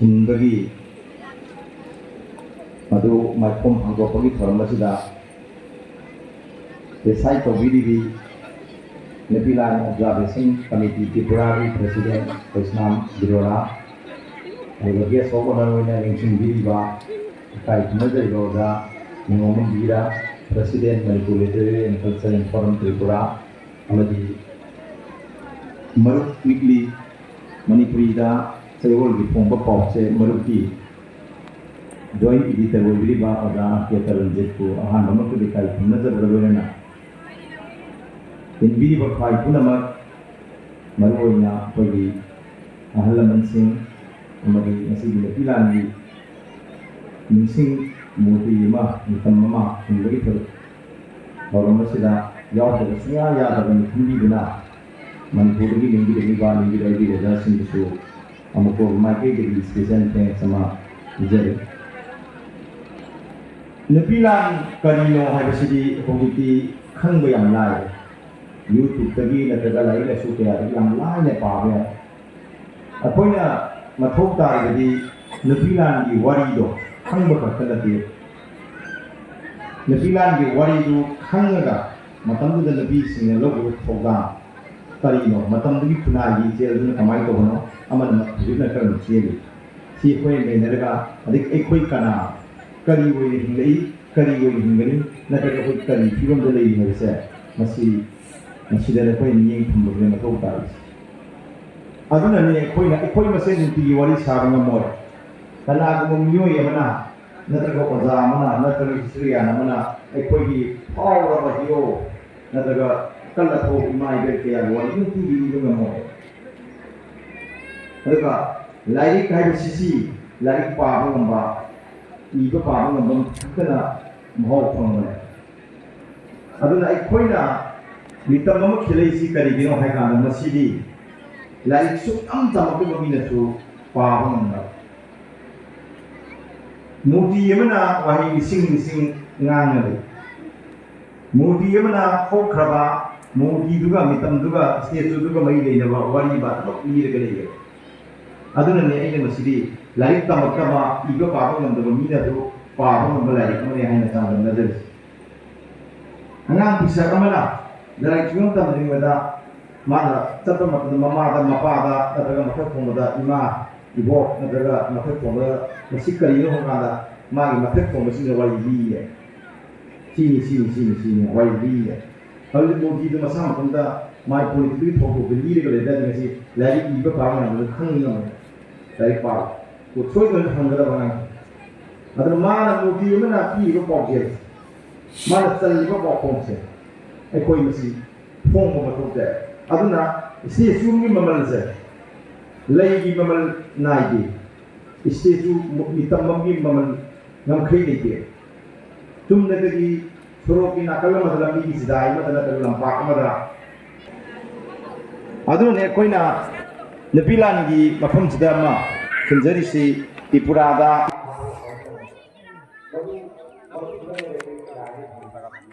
हिंदगी Madhu माइकोम हांगोपगी थोरमसिदा Desai तौबीदी Nupilal Observation Committee Tripura President Pheiroijam Nando and guest of honor Ningxing Biriba Kai Mother Ningomon Bira President Manipur Literary and Cultural Forum Tripura Amadi Maruk Weekly Manipurida Sayol Gipomba Popse Maruki Joint Editor Biriba Oda Ketal Jetku Ahan Mamak Kai Mother Ravena in video by Punama Maroina Podi Ahalaman Singh Amadi Nasibi Pilani Missing Mutima Mutamama in Little Oromasida Yada Yada and Kundina Manipuri in the Rivan in the idea of Russian show Amako Maki is presenting Sama Jerry Nupilal Karino Habasidi Hobiti Kangwayam Lai YouTube tagi na tagalay na sukaya yang lain na pawe. Apoy na mathok tayo di Nupilal di wari do hang bakakadati. Nupilal di wari do hang nga matam do na nabi sing logo thoga tarino matam do punagi jel do kamay to hono aman mathuj na karam cheli. Si koy me naraga adik ekoi kana kari wo hingai kari wo hingani na taga ko kari filom do lei ni se masi Masih ada yang ingin problem atau baris. Aduna ni koi masih nanti wari sarang amor. Karena aku memilih yang mana, nanti kau kerja mana, nanti istri anak mana, koi di power apa hio, nanti kalau kau imai berkaya wari nanti di dalam amor. Mereka lagi kaya sisi, lagi pahamu ngamba, ibu pahamu ngamba kena mau pengalaman. Aduna koi na Mitam nama khilai si kari gino hai kana masidi lai su am tamake mamina su paham na mudi yamana wahi sing ngana le mudi yamana khokraba mudi duga mitam duga statue duga mai le na wari ba ta ni re gale aduna ne ai masidi lai tamaka ma iga paham ngam da mina du paham ngam lai ko ne hai na ta na de angang bisa kamala Dari cuma tampil pada mana satu macam mama dan bapa ada, ada macam pemula ima ibu, ada macam pemula masih kali orang ada, mari macam pemula sini wali dia, sini wali dia. Kalau itu itu masa macam dah, mai politik itu fokus beli dia kalau dah masih lari ibu kawan ada khangian, lari par, utsoi kan hanggara bangang. Ada mana politik mana ibu pokok, mana sel ibu pokok sih. Koi masih phone mo matok de aduna statue mi mamal se lei gi mamal nai di statue mitam mi mamal ngam khai ni de tum ne gi soro ki nakal madala mi gi sidai madala kal lampak madala aduna ne koi na Nupilal gi mafam sida ma khunjari si Tripura da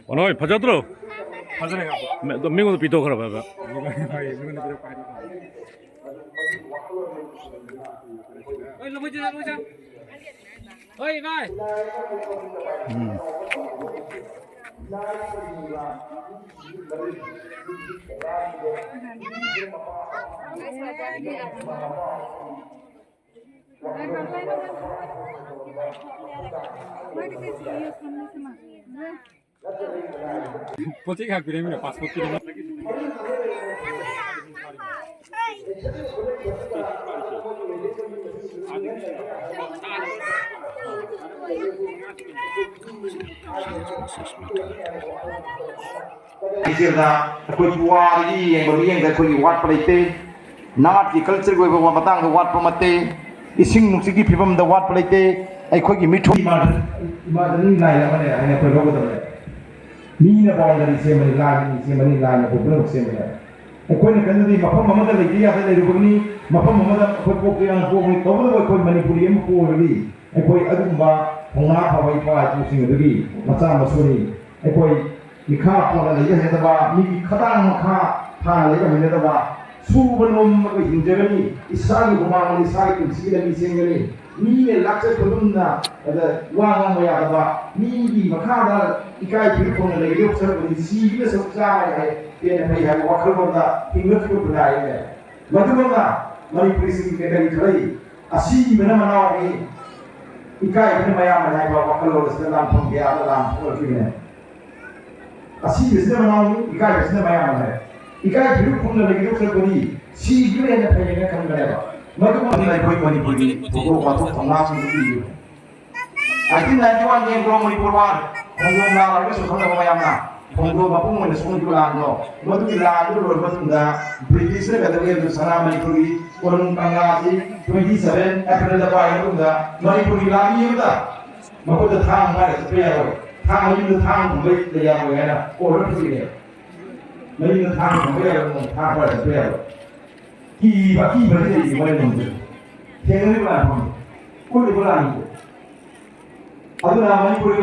Onoi phajatro Minggu tu pito kerap apa? Oi, lu macam. Oi, bye. Poti kah kirim ni passport kirim lagi. Isirna koi wari yang berliang dan koi wat pelite, naat ki culture koi bawa batang wat pemate, ising nuksiki pibam da wat pelite, koi ki mithu. Ibadah ni lain apa ni? Hanya koi bawa tu. Mina bawa dari semani lain, popular semani. Koi ni kan jadi mapam mama dah lagi ya, dari rumah ni mapam mama dah koi pokok yang koi tahu dah koi Manipur yang koi lagi. Koi aduh mbak pengar pawai pawai tu sing lagi, macam masuri. Koi มีข้าพออะไรอย่างเงี้ยแต่ว่ามีข้าตั้งข้าทางอะไรก็มีแต่ว่า 수분놈 그 인정하니 이스라엘 고마운 이스라엘 금식이라 미생하니 미의 락세 그룹나 왕왕 뭐야 그봐 미기 막하다 이까이 비르폰을 내게 없어버리 시기에서 속자마야 얘네 회의하고 와클보다 힘을 부나이네 마두번가 머니푸리 시기까지 그러이 아시기면 나오니 이까이 그네 마야 마야 와클로를 쓰란 통계하다 란 통을 아시기에서 나오니 이까이 쓰네 마야 마야 이까이 비르폰을 내게 없어버리 시기에 회의가 간 거야 마두번가 거의 머니푸리 보고 와서 동남아시아1991 game from Manipur War Hongkong la la so khong ba yam na Hongkong ba pung mo so ju la no madu la du ro ba tunda British ne ka de ge sana Manipur gi kolon tanga ji 27 April da ba ya tunda Manipur la ni da ma ko da thang ba de pe ya ro thang ni du thang bu be de ya ro na ko ro ti ne ma ni du thang bu be ya ro thang ba de pe ya ro ki ba de ni mo ne theng ni ba ko ni ba ni aduna Manipur